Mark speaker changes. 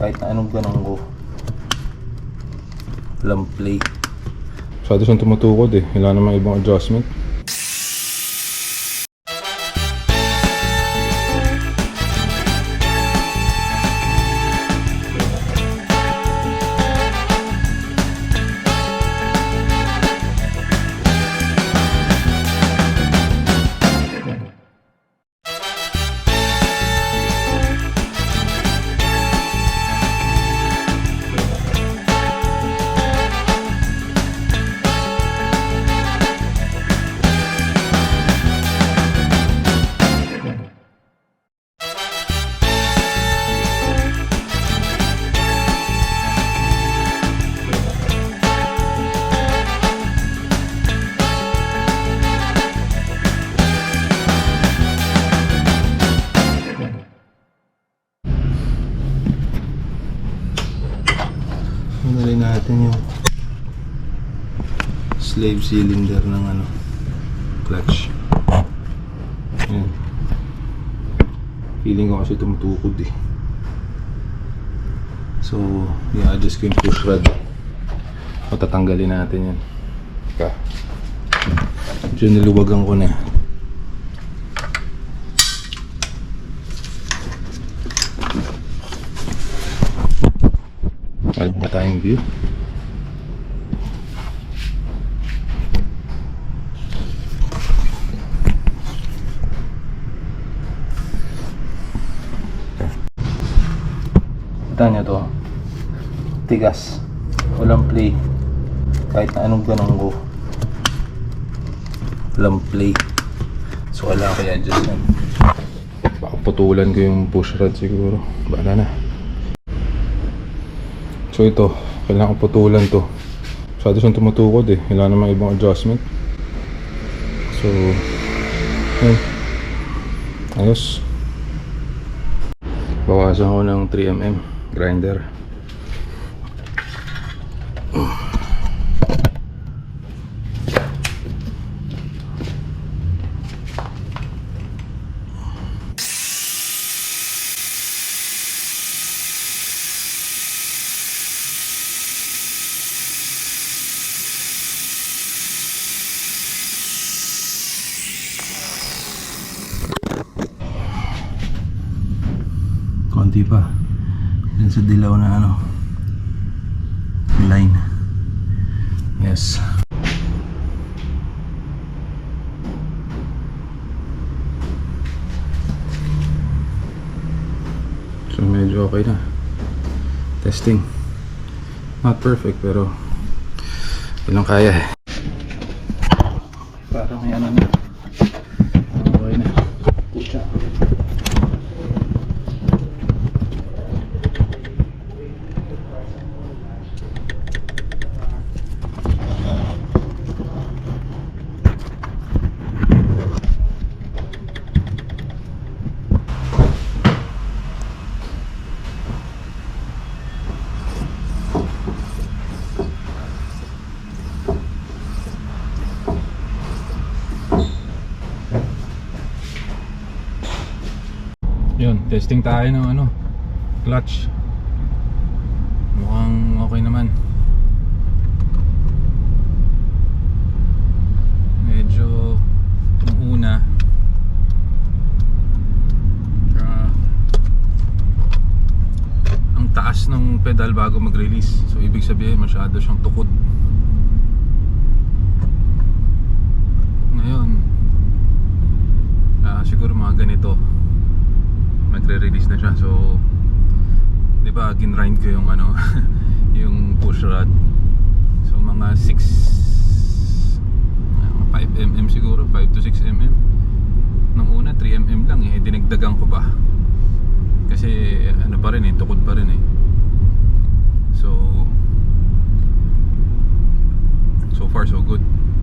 Speaker 1: kahit na anong ganun ko. Walang play. Masyado siyang tumutukod eh. Wala namang ibang adjustment. Tanggalin natin yung slave cylinder ng clutch. Ayan. Feeling ko kasi tumutukod eh. So, i-adjust ko yung push rod. O tatanggalin natin yan. Teka. Medyo niluwagan ko na. Alam na tayong view. Kita nyo to. Tigas. Walang play. Kahit na anong ganun ko. Walang play. So wala ko i-adjust yan. Baka putulan ko yung push rod siguro. Bahala na. So ito, kailangan ko putulan to. Masyado siyang tumutukod eh. Wala namang ibang adjustment. So, ayun. Ayos. Bawasan ko ng 3mm grinder. Konti pa dun sa dilaw na line. Yes. So medyo okay na. Testing. Not perfect pero ilang kaya eh. Para may na. Okay na. Pucha. Yun, testing tayo ng clutch. Mukhang okay naman. Medyo nung una ang taas ng pedal bago mag-release. So ibig sabihin masyado siyang tukod. Ngayon siguro mga ganito magre-release na siya. So, di ba, ginrind ko yung yung push rod. So, mga 5mm siguro, 5 to 6mm. Nung una, 3mm lang eh. Dinagdagan ko pa. Kasi, pa rin eh, tukod pa rin eh. So far so good.